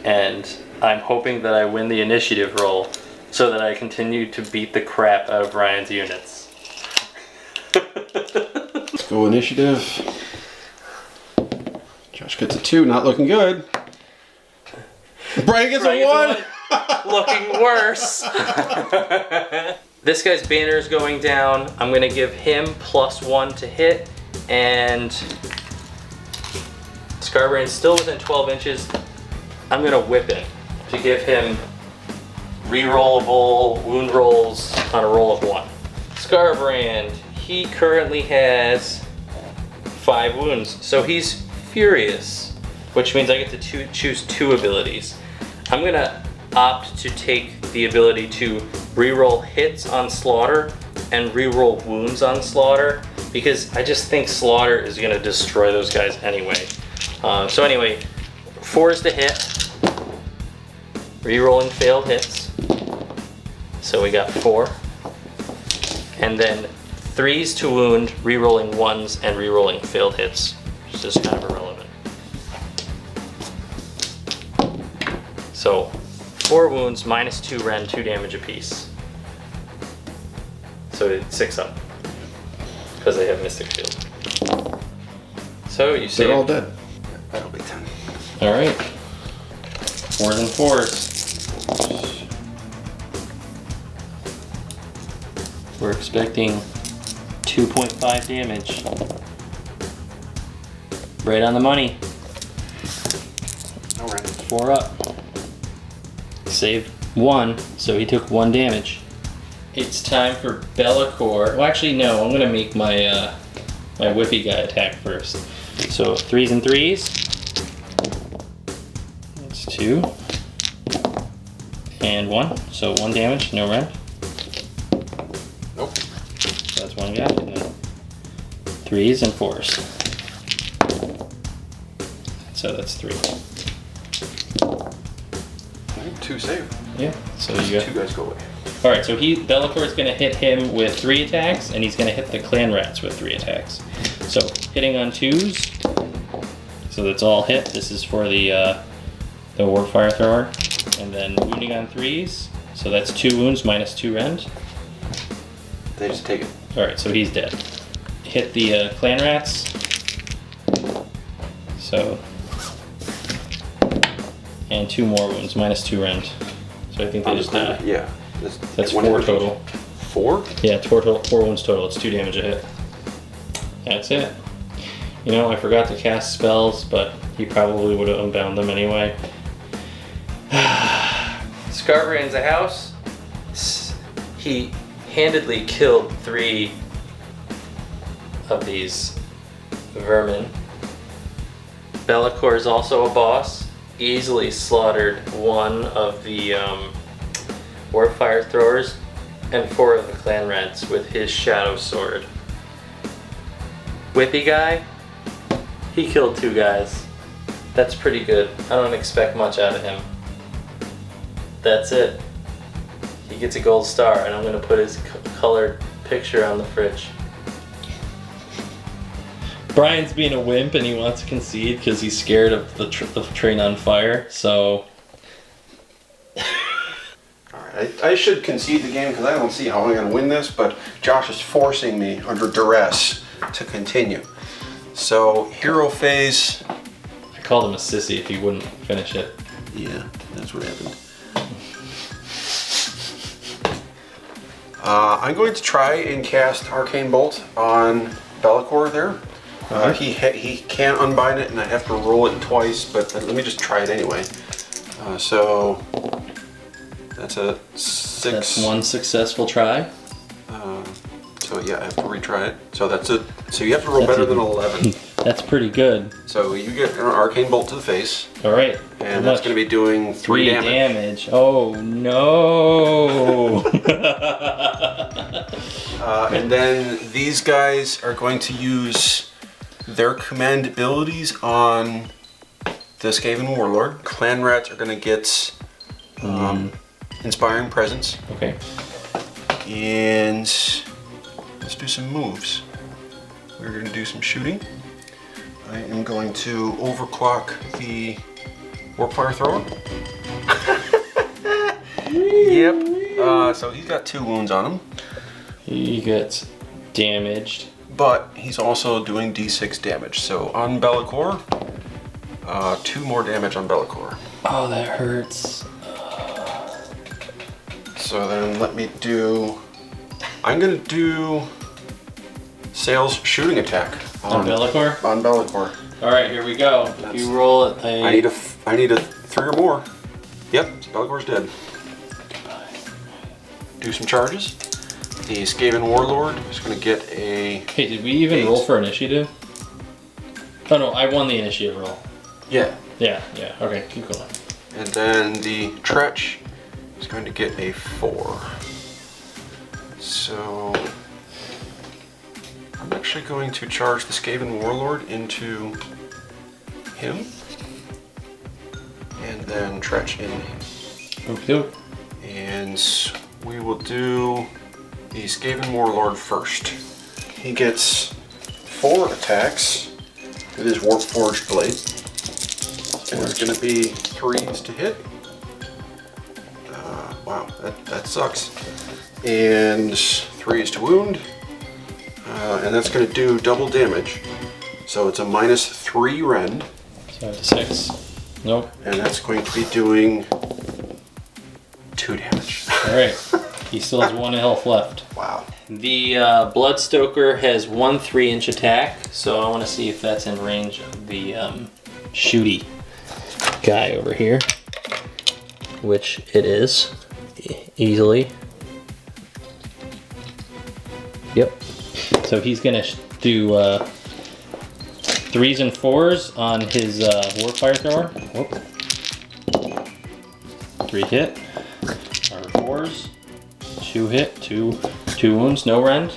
and I'm hoping that I win the initiative roll so that I continue to beat the crap out of Ryan's units. Let's go initiative. Josh gets a 2, not looking good. Brian gets a 1. Looking worse. This guy's banner is going down. I'm gonna give him +1 to hit, and Scarbrand's still within 12 inches. I'm gonna whip him to give him rerollable wound rolls on a roll of 1. Scarbrand, he currently has 5 wounds, so he's furious, which means I get to choose 2 abilities. I'm gonna opt to take the ability to reroll hits on slaughter and reroll wounds on slaughter, because I just think slaughter is gonna destroy those guys anyway. So anyway, 4s to hit, rerolling failed hits. So we got 4, and then 3s to wound, rerolling 1s and rerolling failed hits, which is kind of irrelevant. So 4 wounds, -2 rend, 2 damage apiece. So it's 6 up, because they have Mystic Shield. So you They're all saved. dead. That'll be 10. Alright. 4s and 4s. We're expecting 2.5 damage. Right on the money. No rend. 4 up. Saved 1, so he took 1 damage. It's time for Bellicor. Well, actually, no. I'm gonna make my my whippy guy attack first. So 3s and 3s. That's 2. And 1. So 1 damage, no rend. Nope. So that's 1 guy. And then 3s and 4s. So that's 3. 2 save. Yeah. So you got 2 guys go away. All right, so Bellicor is going to hit him with 3 attacks, and he's going to hit the clan rats with 3 attacks. So hitting on 2s, so that's all hit. This is for the Warfire Thrower, and then wounding on 3s, so that's 2 wounds -2 rend. They just take it. All right, so he's dead. Hit the clan rats. So, and 2 more wounds -2 rend. So I think they just die. Yeah. That's 4 total. 4? Yeah, 4 wounds total. It's 2 damage a hit. That's it. You know, I forgot to cast spells, but he probably would have unbound them anyway. Scarbrand's a house. He handedly killed 3 of these vermin. Bellicor is also a boss. Easily slaughtered 1 of the warp fire throwers and 4 of the clan rats with his shadow sword. Whippy guy, he killed 2 guys. That's pretty good. I don't expect much out of him. That's it. He gets a gold star, and I'm gonna put his colored picture on the fridge. Brian's being a wimp and he wants to concede because he's scared of the train on fire, so... Alright, I should concede the game because I don't see how I'm going to win this, but Josh is forcing me under duress to continue. So, hero phase... I called him a sissy if he wouldn't finish it. Yeah, that's what happened. I'm going to try and cast Arcane Bolt on Bellicor there. He can't unbind it and I have to roll it twice, but let me just try it anyway. So that's a 6. That's 1 successful try. So yeah, I have to retry it. So that's it. So you have to roll better than 11. That's pretty good. So you get an Arcane Bolt to the face. All right. And that's going to be doing 3 damage. Oh no! And then these guys are going to use their command abilities on the Skaven Warlord. Clan Rats are going to get Inspiring Presence. Okay. And let's do some moves. We're going to do some shooting. I am going to overclock the Warpfire Thrower. Yep. So he's got 2 wounds on him. He gets damaged. But he's also doing d6 damage. So on Bellicor, 2 more damage on Bellicor. Oh, that hurts. So then let me do... I'm going to do Sail's shooting attack. On Bellicor? On Bellicor. Alright, here we go. If you roll it, I need a 3 or more. Yep, so Bellicor's dead. Do some charges. The Skaven Warlord is going to get a... Hey, did we even roll for initiative? Oh no, I won the initiative roll. Yeah. Yeah, okay, keep going. And then the Tretch is going to get a 4. So... I'm actually going to charge the Skaven Warlord into him. And then Tretch in him. Okay. And we will do the Skaven Warlord first. He gets 4 attacks with his Warpforged Blade. And it's going to be 3s to hit. Wow, that sucks. And 3s to wound. And that's going to do double damage. So it's a -3 rend. So 6. Nope. And that's going to be doing 2 damage. Alright. He still has 1 health left. Wow. The Bloodstoker has 1 3-inch attack, so I want to see if that's in range of the shooty guy over here. Which it is. Easily. Yep. So he's gonna do 3s and 4s on his Warpfire Thrower. Whoop. 3 hit. Or 4s. 2 hit. 2 wounds. No rend.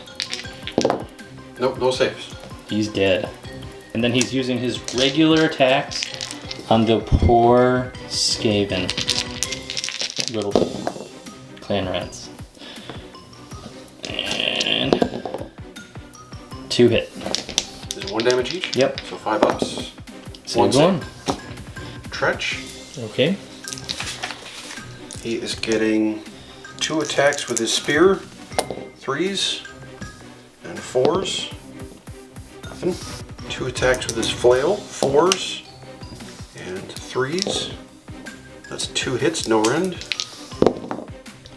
Nope, no saves. He's dead. And then he's using his regular attacks on the poor Skaven. Little clan rats. And 2 hit. Is 1 damage each? Yep. So 5 ups. Save 1. Tretch. Okay. He is getting 2 attacks with his spear. 3s and 4s. Nothing. 2 attacks with his flail. 4s and 3s. That's 2 hits, no rend.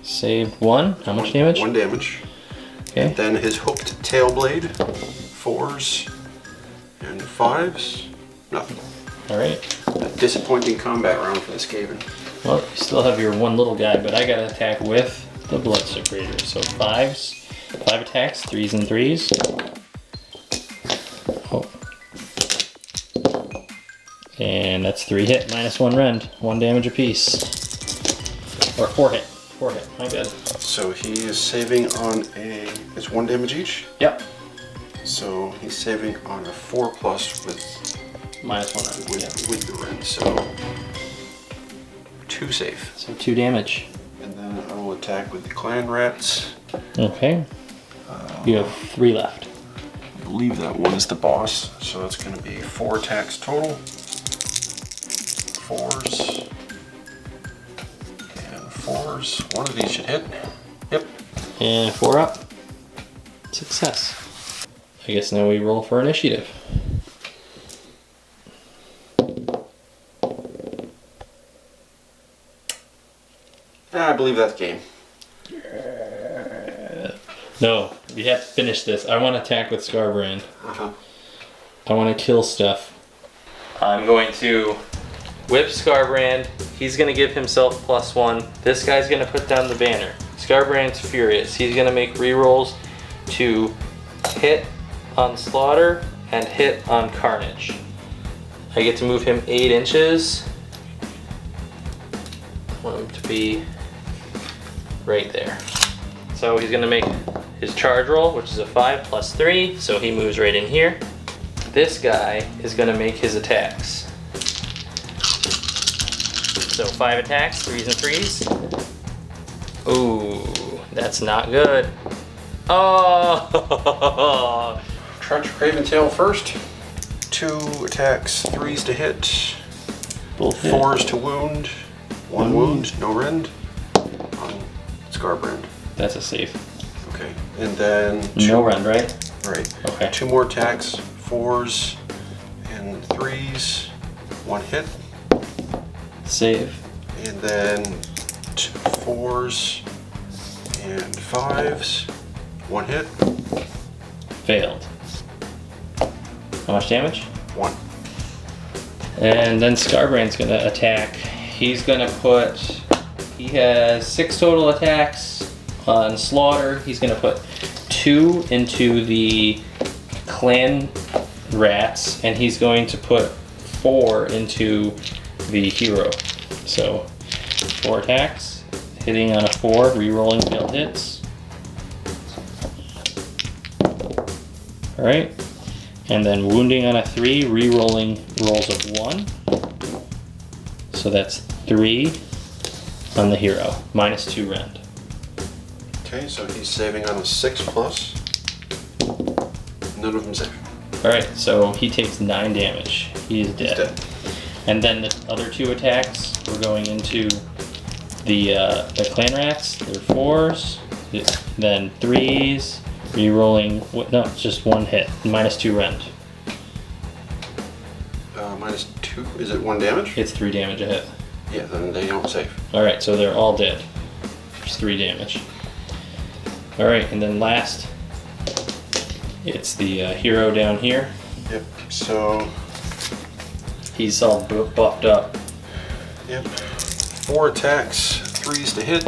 Save 1. How much damage? 1 damage. Okay. Then his hooked tail blade, 4s and 5s, nothing. All right. A disappointing combat round for the Skaven. Well, you still have your one little guy, but I gotta attack with the Blood Secretor. So 5s, 5 attacks, 3s and 3s. Oh. And that's 3 hit, -1 rend, 1 damage apiece. Or 4 hit, my bad. So he is saving on it's 1 damage each? Yep. So he's saving on a 4+ with -1 rend, with the rend, so 2 save. So 2 damage. And then I will attack with the clan rats. Okay. You have 3 left. I believe that one is the boss, so that's going to be 4 attacks total. 4s and 4s. One of these should hit. Yep. And 4 up. Success. I guess now we roll for initiative. I believe that's game. No, we have to finish this. I want to attack with Scarbrand. I want to kill stuff. I'm going to whip Scarbrand. He's going to give himself +1. This guy's going to put down the banner. Scarbrand's furious. He's going to make rerolls to hit on Slaughter and hit on Carnage. I get to move him 8 inches. I want him to be right there. So he's gonna make his charge roll, which is a 5 + 3, so he moves right in here. This guy is gonna make his attacks. So 5 attacks, 3s and 3s. Ooh, that's not good. Oh! Trudge Craven Tail first. 2 attacks, 3s to hit, Both hit. 4s to wound, 1 wound, no rend on Scarbrand. That's a save. Okay, and then No rend, right? Right. Okay. 2 more attacks, 4s and 3s, 1 hit, Save. and then 2 4s and 5s, 1 hit, Failed. How much damage? 1. And then Scarbrand's gonna attack. He's gonna put, he has 6 total attacks on Slaughter. He's gonna put 2 into the clan rats, and he's going to put 4 into the hero. So 4 attacks, hitting on a 4, re-rolling failed hits. All right. And then wounding on a 3, re-rolling rolls of 1. So that's 3 on the hero, -2 rend. Okay, so he's saving on a 6+. None of them save. Alright, so he takes 9 damage. He is dead. He's dead. And then the other 2 attacks, we're going into the clan rats. They're 4s, then 3s, re-rolling, no, it's just 1 hit, -2 rend. -2, is it 1 damage? It's 3 damage a hit. Yeah, then they don't save. Alright, so they're all dead. There's 3 damage. Alright, and then last, it's the hero down here. Yep, so, He's all buffed up. yep, 4 attacks, 3s to hit,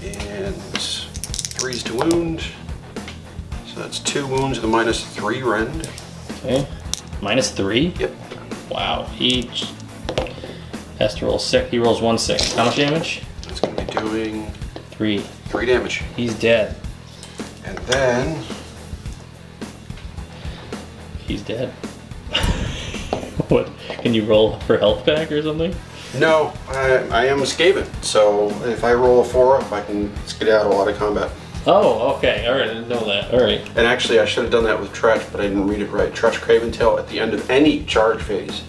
and 3s to wound. So that's 2 wounds with a -3 rend. Okay. -3? Yep. Wow. He has to roll 6. He rolls 1 6. How much damage? That's going to be doing 3. 3 damage. He's dead. And then, He's dead. What? Can you roll for health back or something? no, I am a Skaven, so if I roll a 4 up, I can skedaddle out of combat. Oh, okay. Alright, I didn't know that. Alright. And actually, I should have done that with Tretch, but I didn't read it right. Tretch Craven Tail, at the end of any charge phase,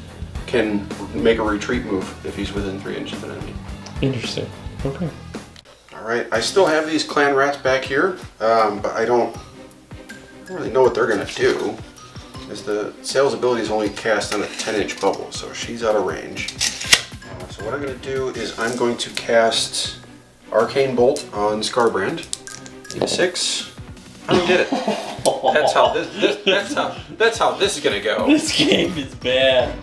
can make a retreat move if he's within 3 inches of an enemy. Interesting. Okay. Alright, I still have these clan rats back here, but I don't really know what they're going to do. Because the Sail's ability is only cast on a 10-inch bubble, so she's out of range. So what I'm going to do is I'm going to cast Arcane Bolt on Scarbrand. Need a 6. I did it. That's how this is gonna go. This game is bad.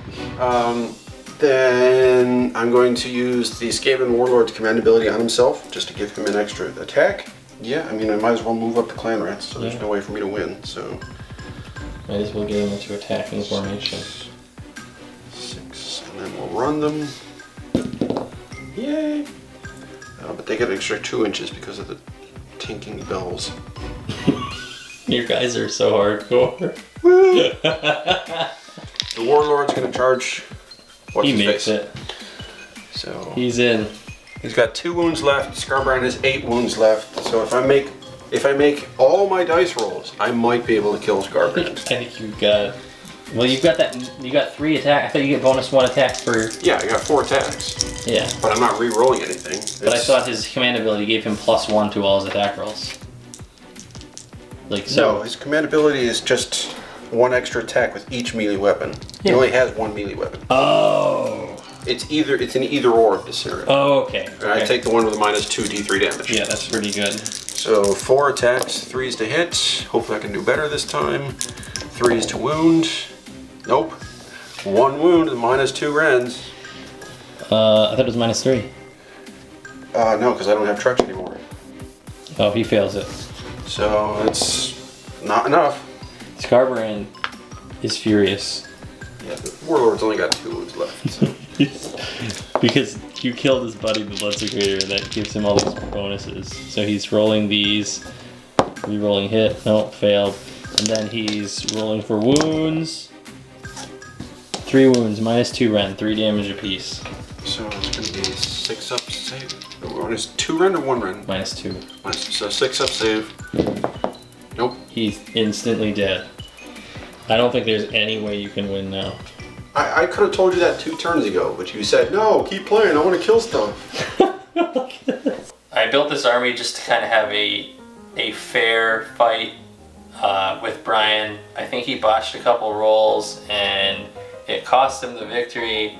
Then I'm going to use the Skaven Warlord's command ability on himself, just to give him an extra attack. Yeah, I mean, I might as well move up the clan rats, so there's no way for me to win, so... Might as well get him into attacking formation. 6, and then we'll run them. Yay! But they get an extra 2 inches because of the tinking bells. Your guys are so hardcore. Woo! The Warlord's gonna charge... What's He his makes face? it. So... He's in. He's got 2 wounds left. Scarbrand has 8 wounds left. So if I make all my dice rolls, I might be able to kill Scarbrand. I think you got. Well, you've got that. You got 3 attacks. I thought you get bonus 1 attack for. Yeah, I got 4 attacks. Yeah. But I'm not re-rolling anything. But I thought his command ability gave him +1 to all his attack rolls. Like so. No, his command ability is just 1 extra attack with each melee weapon. He only has 1 melee weapon. Oh. It's an either or of this scenario. Oh, okay. And I take the one with the -2 d3 damage. Yeah, that's pretty good. So 4 attacks, 3s to hit. Hopefully I can do better this time. 3s to wound. Nope. 1 wound, -2 rends. I thought it was -3. No, because I don't have trucks anymore. Oh, he fails it. So it's not enough. Scarbrand is furious. Yeah, the Warlord's only got 2 wounds left. So. Because you killed his buddy, the Blood Secretor, and that gives him all these bonuses. So he's rolling these, re-rolling hit, no, failed. And then he's rolling for wounds. 3 wounds, -2 rend, 3 damage apiece. So it's going to be 6 up save. Is 2 rend or 1 rend? -2. So 6 up save. Nope. He's instantly dead. I don't think there's any way you can win now. I could have told you that 2 turns ago, but you said, no, keep playing, I want to kill stuff. I built this army just to kind of have a fair fight with Brian. I think he botched a couple rolls and it cost him the victory.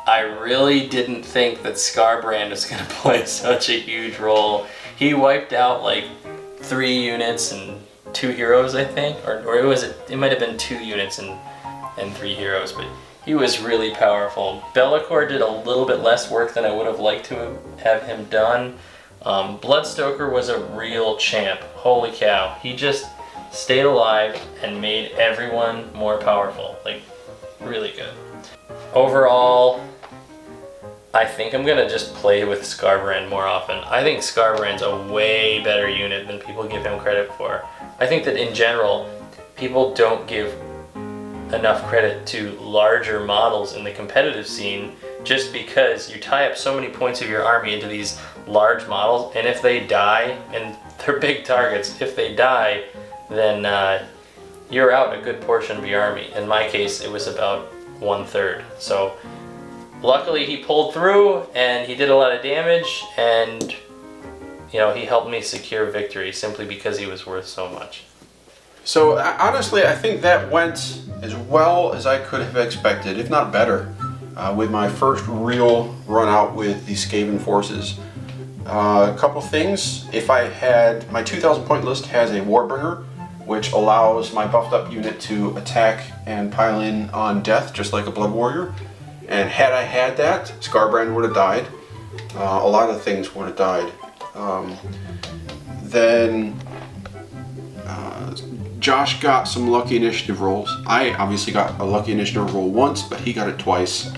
I really didn't think that Scarbrand was going to play such a huge role. He wiped out like 3 units and 2 heroes, I think, or it might have been 2 units and 3 heroes, but he was really powerful. Bellicor did a little bit less work than I would have liked to have him done. Bloodstoker was a real champ. Holy cow. He just stayed alive and made everyone more powerful. Like, really good. Overall, I think I'm gonna just play with Scarbrand more often. I think Scarbrand's a way better unit than people give him credit for. I think that in general, people don't give enough credit to larger models in the competitive scene just because you tie up so many points of your army into these large models, and if they die, and they're big targets, if they die, then you're out a good portion of your army. In my case, it was about 1/3. So luckily he pulled through and he did a lot of damage, and you know, he helped me secure victory simply because he was worth so much. So honestly, I think that went as well as I could have expected, if not better, with my first real run out with the Skaven forces. A couple things. If I had, my 2,000 point list has a Warbringer, which allows my buffed up unit to attack and pile in on death, just like a Blood Warrior. And had I had that, Scarbrand would have died. A lot of things would have died. Then Josh got some lucky initiative rolls. I obviously got a lucky initiative roll once, but he got it twice.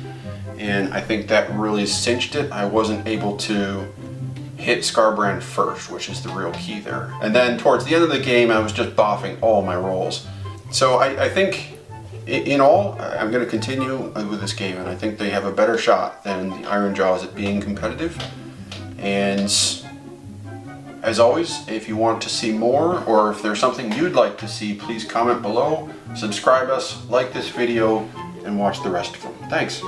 And I think that really cinched it. I wasn't able to hit Scarbrand first, which is the real key there. And then towards the end of the game, I was just boffing all my rolls. So I think, in all, I'm going to continue with this game, and I think they have a better shot than the Iron Jaws at being competitive. And as always, if you want to see more, or if there's something you'd like to see, please comment below, subscribe us, like this video, and watch the rest of them. Thanks.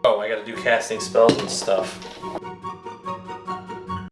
Oh, I gotta do casting spells and stuff.